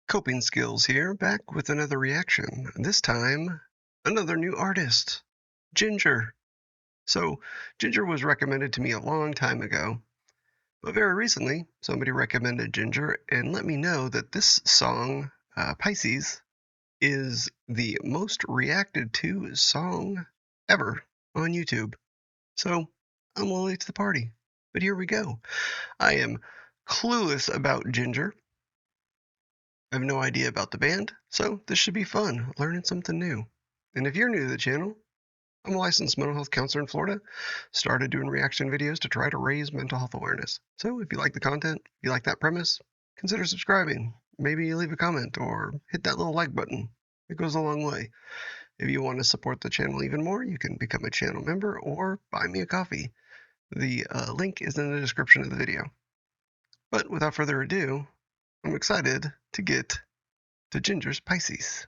Coping Skills here, back with another reaction. This time, another new artist, Jinjer. So, Jinjer was recommended to me a long time ago, but very recently, somebody recommended Jinjer and let me know that this song, Pisces, is the most reacted to song ever on YouTube. So, I'm late to the party, but here we go. I am clueless about Jinjer. I have no idea about the band, so this should be fun, learning something new. And if you're new to the channel, I'm a licensed mental health counselor in Florida. Started doing reaction videos to try to raise mental health awareness. So if you like the content, if you like that premise, consider subscribing. Maybe leave a comment or hit that little like button. It goes a long way. If you want to support the channel even more, you can become a channel member or buy me a coffee. The link is in the description of the video. But without further ado, I'm excited to get to Jinjer's Pisces.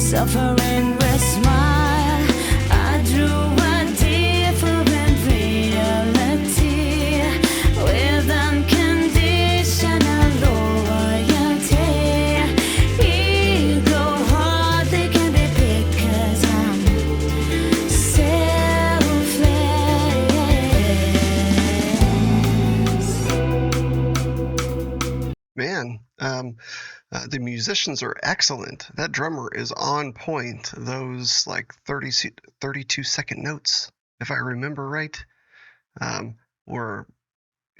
Suffering with smile, I drew a different reality with unconditional loyalty. Ego heart, they can be big 'cause I'm selfless. Man, the musicians are excellent. That drummer is on point. Those like 32-second notes, if I remember right, were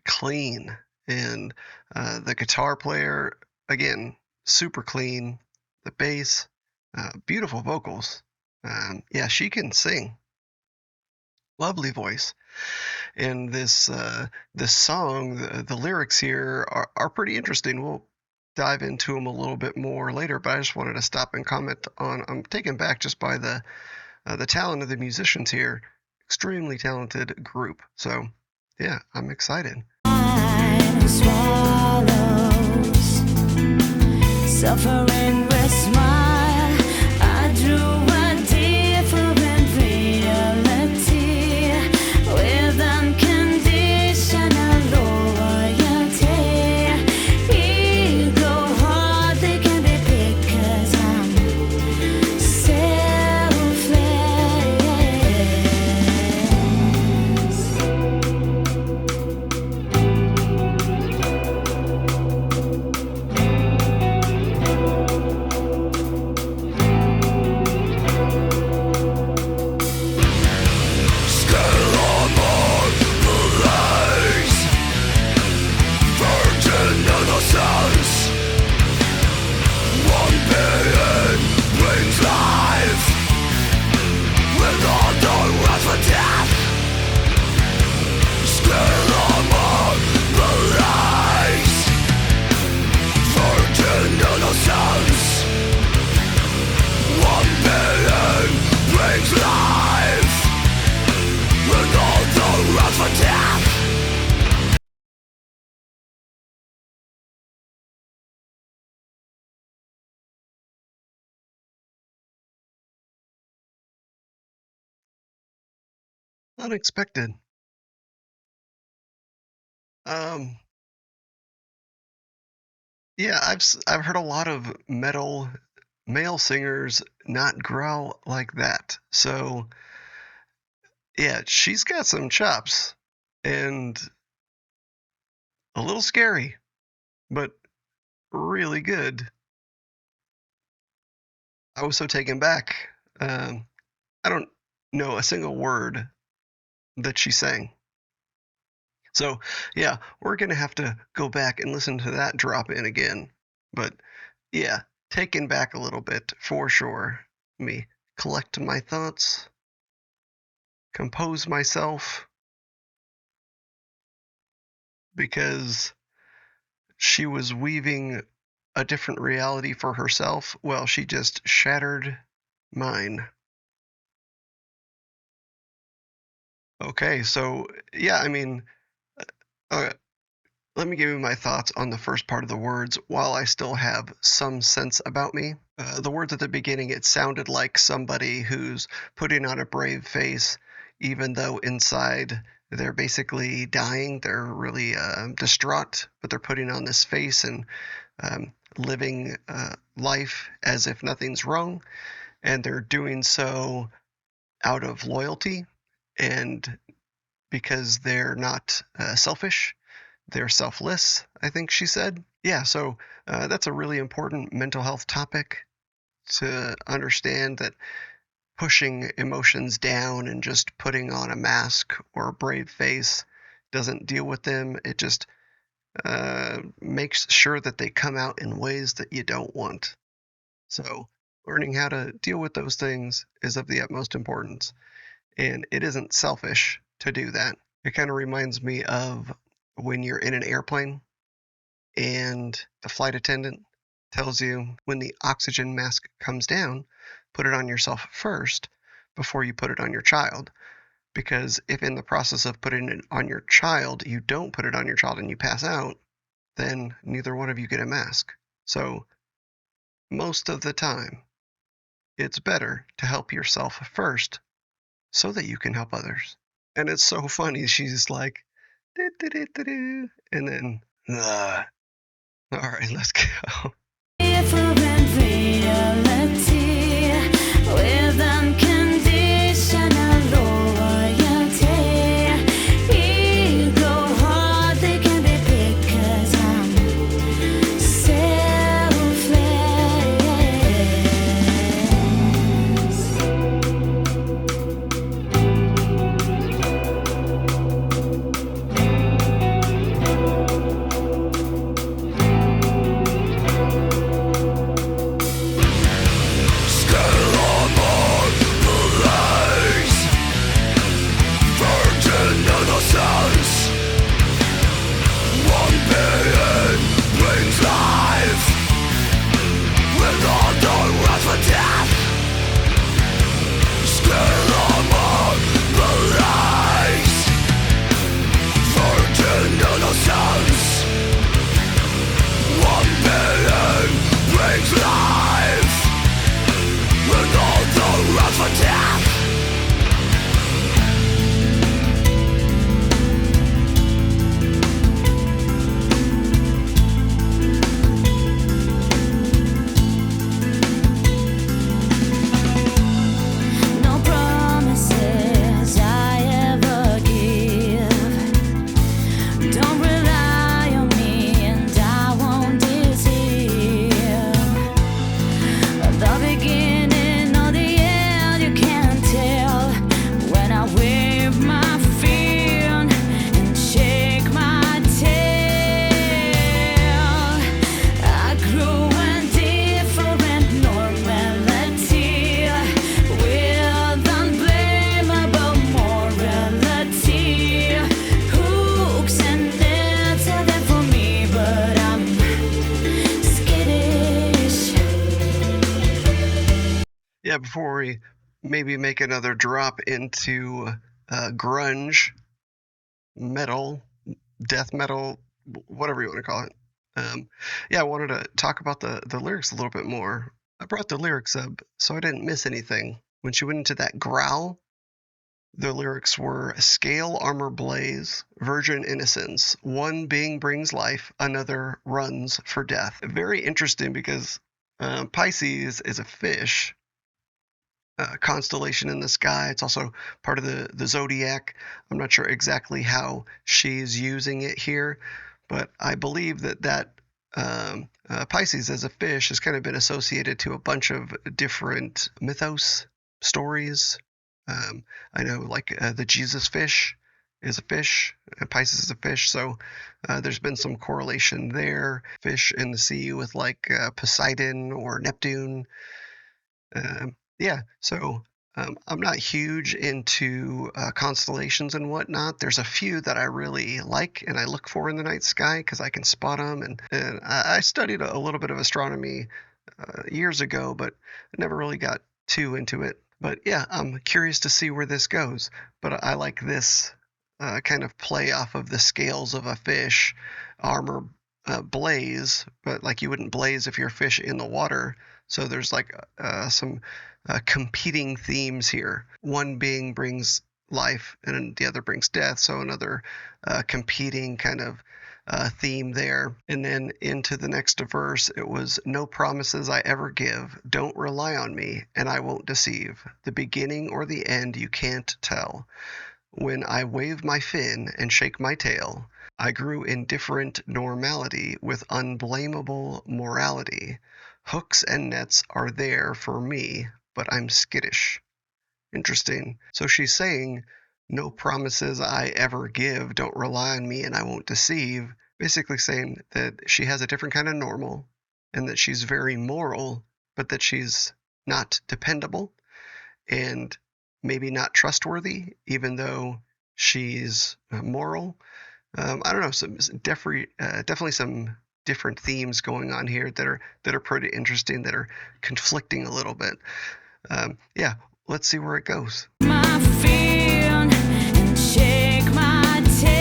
clean. And the guitar player, again, super clean. The bass, beautiful vocals. Yeah, she can sing. Lovely voice. And this song, the lyrics here are pretty interesting. We'll dive into them a little bit more later, but I just wanted to stop and comment on. I'm taken back just by the talent of the musicians here. Extremely talented group. So yeah, I'm excited. Suffering with smile, I drew a different reality with unconditional loyalty. Ego heart, they can be big 'cause I'm Unexpected. Yeah, I've heard a lot of metal male singers not growl like that. So yeah, she's got some chops and a little scary, but really good. I was so taken back. I don't know a single word that she sang. So yeah, we're gonna have to go back and listen to that drop in again. But yeah, taken back a little bit for sure. Let me collect my thoughts, compose myself. because she was weaving a different reality for herself. Well, she just shattered mine. Okay, so yeah, I mean, uh, let me give you my thoughts on the first part of the words while I still have some sense about me. The words at the beginning, it sounded like somebody who's putting on a brave face, even though inside they're basically dying. They're really distraught, but they're putting on this face and living life as if nothing's wrong. And they're doing so out of loyalty and because they're not selfish. They're selfless, I think she said. Yeah, so that's a really important mental health topic to understand that pushing emotions down and just putting on a mask or a brave face doesn't deal with them. It just makes sure that they come out in ways that you don't want. So, learning how to deal with those things is of the utmost importance. And it isn't selfish to do that. It kind of reminds me of when you're in an airplane and the flight attendant tells you when the oxygen mask comes down, put it on yourself first before you put it on your child. Because if in the process of putting it on your child, you don't put it on your child and you pass out, then neither one of you get a mask. So most of the time, it's better to help yourself first so that you can help others. And it's so funny. She's like, "Do-do-do-do-do," and then, ugh. All right, let's go. Different reality with unconditional loyalty. Ego heart, they can be big 'cause I'm selfless. No promises I ever give. Don't rely on me and I won't deceive. The beginning or the end, you can't tell. When I wave my fin and shake my tail, I grew a different normality with unblameable morality. Hooks and nets are there for me, but I'm skittish. Yeah, before we maybe make another drop into grunge, metal, death metal, whatever you want to call it. Yeah, I wanted to talk about the lyrics a little bit more. I brought the lyrics up so I didn't miss anything. When she went into that growl, the lyrics were scale armor blaze, virgin innocence. One being brings life, another runs for death. Very interesting because Pisces is a fish, constellation in the sky. It's also part of the zodiac. I'm not sure exactly how she's using it here, but I believe that Pisces as a fish has kind of been associated to a bunch of different mythos stories. I know, like the Jesus fish is a fish, Pisces is a fish, so there's been some correlation there. Fish in the sea with like Poseidon or Neptune. Yeah, so I'm not huge into constellations and whatnot. There's a few that I really like and I look for in the night sky because I can spot them. And I studied a little bit of astronomy years ago, but never really got too into it. But yeah, I'm curious to see where this goes. But I like this kind of play off of the scales of a fish, armor blaze, but like you wouldn't blaze if you're a fish in the water. So there's like some competing themes here. One being brings life and the other brings death. So another competing kind of theme there. And then into the next verse, it was no promises I ever give. Don't rely on me, and I won't deceive. The beginning or the end you can't tell. When I wave my fin and shake my tail, I grew indifferent normality with unblameable morality. Hooks and nets are there for me, but I'm skittish. Interesting. So she's saying, no promises I ever give, don't rely on me, and I won't deceive. Basically saying that she has a different kind of normal and that she's very moral, but that she's not dependable and maybe not trustworthy, even though she's moral. I don't know, definitely some different themes going on here that are pretty interesting, that are conflicting a little bit. Yeah, let's see where it goes. My fear and shake my tail.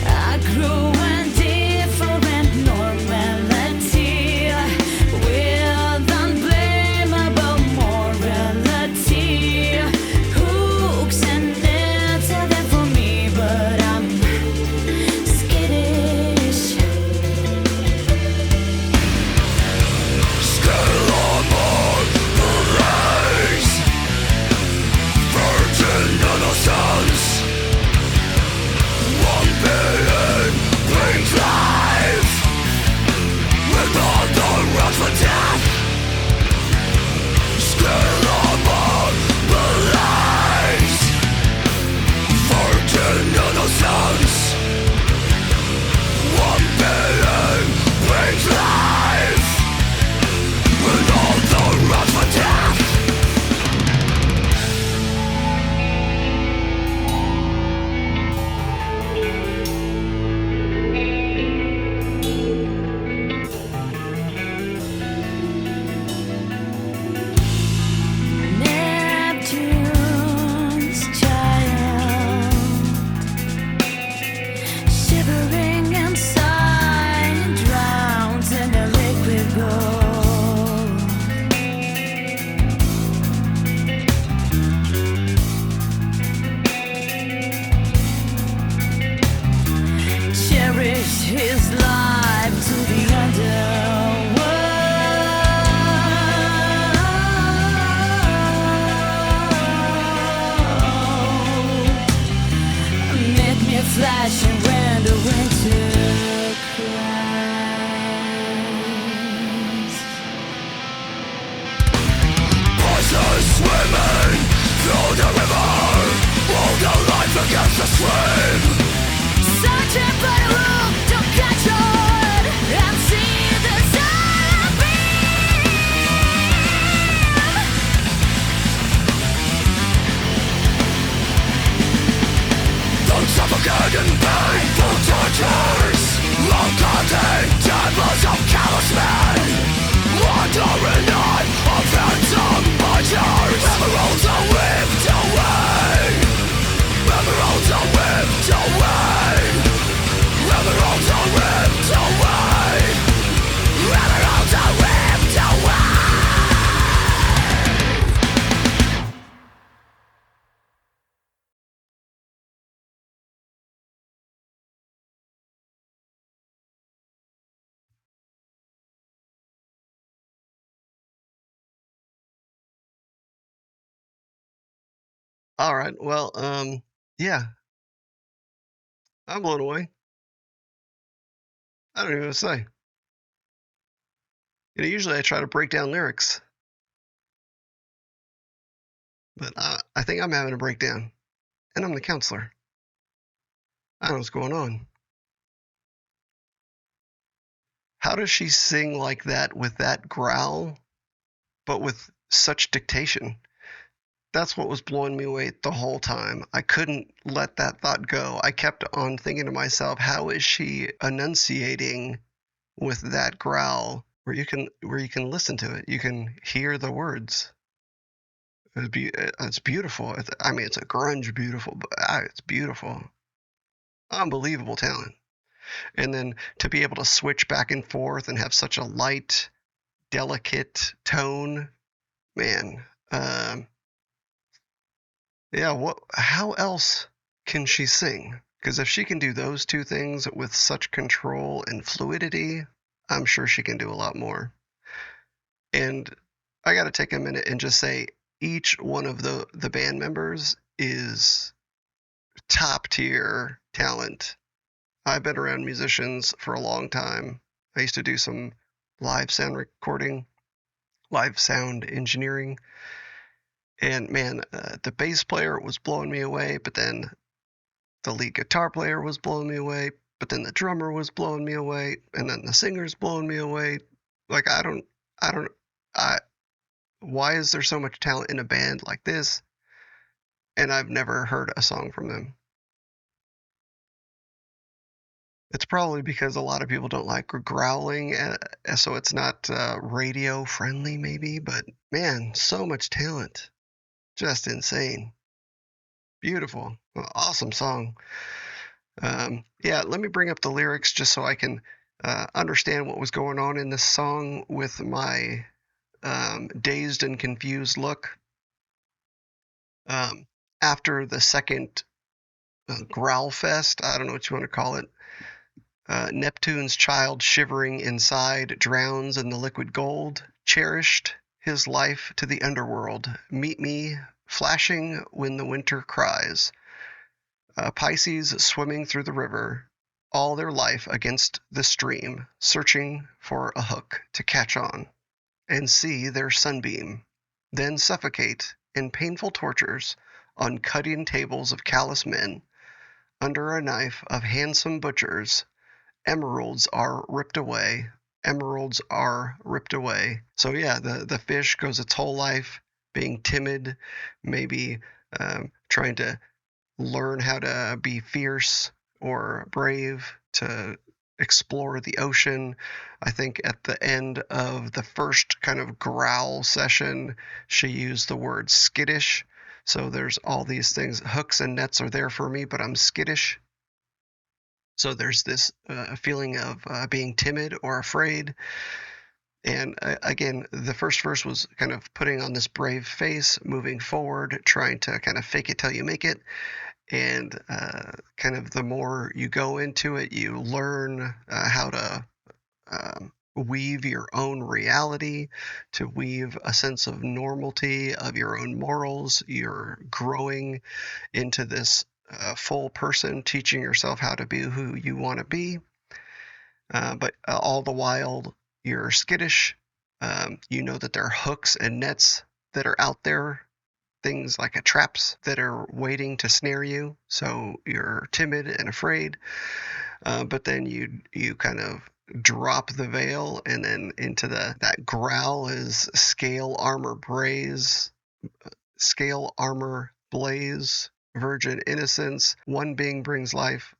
I grew indifferent normality with unblameable morality. Hooks and nets are there for me, but I'm skittish. Neptune's child, shivering inside, drowns in a liquid gold. Cherish his life to the underworld. Make me flashing when the winter cries. Voices swimming through the river, hold the life against the stream. Searching for the room to catch on and see the sunbeam. Don't suffocate in painful tortures, long-cutting tables of callous men, wandering on of phantom butchers. Emeralds are whipped away, emeralds are whipped away, emeralds are ripped away, emeralds are ripped away. All right, well, yeah, I'm blown away. I don't even know what to say. Usually I try to break down lyrics, but I think I'm having a breakdown, and I'm the counselor. I don't know what's going on. How does she sing like that with that growl, but with such dictation. That's what was blowing me away the whole time. I couldn't let that thought go. I kept on thinking to myself, how is she enunciating with that growl where you can listen to it, you can hear the words. It's beautiful. I mean, it's a grunge beautiful, but it's beautiful. Unbelievable talent. And then to be able to switch back and forth and have such a light, delicate tone, man. Yeah, how else can she sing? Because if she can do those two things with such control and fluidity, I'm sure she can do a lot more. And I got to take a minute and just say each one of the band members is top tier talent. I've been around musicians for a long time. I used to do some live sound recording, live sound engineering. And man, the bass player was blowing me away, but then the lead guitar player was blowing me away, but then the drummer was blowing me away, and then the singer's blowing me away. Like I don't, I. Why is there so much talent in a band like this, and I've never heard a song from them? It's probably because a lot of people don't like growling, so it's not radio friendly, maybe. But man, so much talent, just insane, beautiful, awesome song. Yeah, let me bring up the lyrics just so I can understand what was going on in this song with my dazed and confused look. Um, After the second growl fest, I don't know what you want to call it, Neptune's child shivering inside drowns in the liquid gold, cherished his life to the underworld. Meet me flashing when the winter cries. Pisces swimming through the river, all their life against the stream, searching for a hook to catch on and see their sunbeam, then suffocate in painful tortures on cutting tables of callous men. Under a knife of handsome butchers, emeralds are ripped away. Emeralds are ripped away. So yeah, the fish goes its whole life being timid, maybe trying to learn how to be fierce or brave, to explore the ocean. I think at the end of the first kind of growl session, she used the word skittish. So there's all these things. Hooks and nets are there for me, but I'm skittish. So there's this feeling of being timid or afraid. And again, the first verse was kind of putting on this brave face, moving forward, trying to kind of fake it till you make it. And kind of the more you go into it, you learn how to weave your own reality, to weave a sense of normalcy, of your own morals. You're growing into this full person, teaching yourself how to be who you want to be. But all the while, you're skittish. You know that there are hooks and nets that are out there, things like traps that are waiting to snare you. So you're timid and afraid. But then you kind of drop the veil, and then into that growl is scale armor blaze, virgin innocence. One being brings life,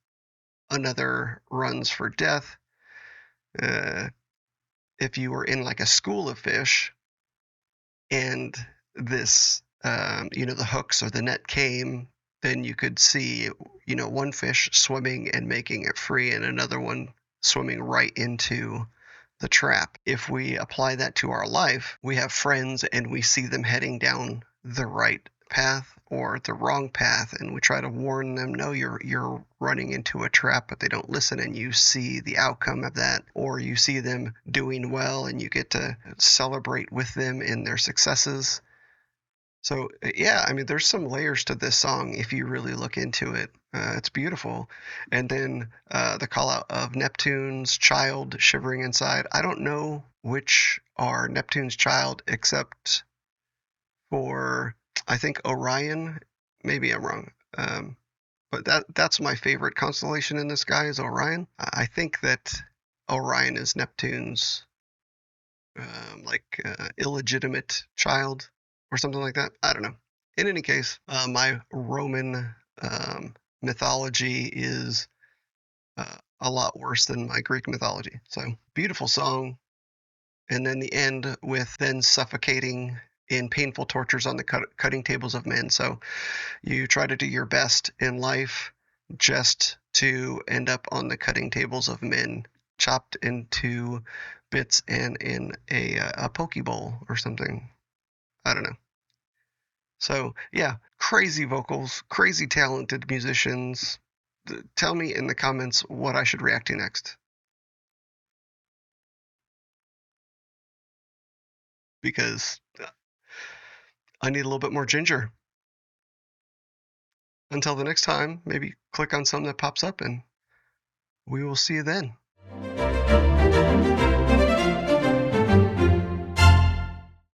another runs for death. If you were in like a school of fish, and this the hooks or the net came, then you could see one fish swimming and making it free, and another one swimming right into the trap. If we apply that to our life, we have friends and we see them heading down the right path or the wrong path, and we try to warn them, no, you're running into a trap, but they don't listen, and you see the outcome of that. Or you see them doing well and you get to celebrate with them in their successes. So yeah, I mean, there's some layers to this song if you really look into it. It's beautiful. And then the call out of Neptune's child shivering inside. I don't know which are Neptune's child except for, I think, Orion. Maybe I'm wrong. But that's my favorite constellation in the sky is Orion. I think that Orion is Neptune's like illegitimate child or something like that. I don't know. In any case, my Roman mythology is a lot worse than my Greek mythology. So beautiful song, and then the end with then suffocating in painful tortures on the cutting tables of men. So you try to do your best in life just to end up on the cutting tables of men, chopped into bits and in a poke bowl or something. I don't know. So yeah, crazy vocals, crazy talented musicians. Tell me in the comments what I should react to next, because I need a little bit more Jinjer. Until the next time, maybe click on something that pops up and we will see you then.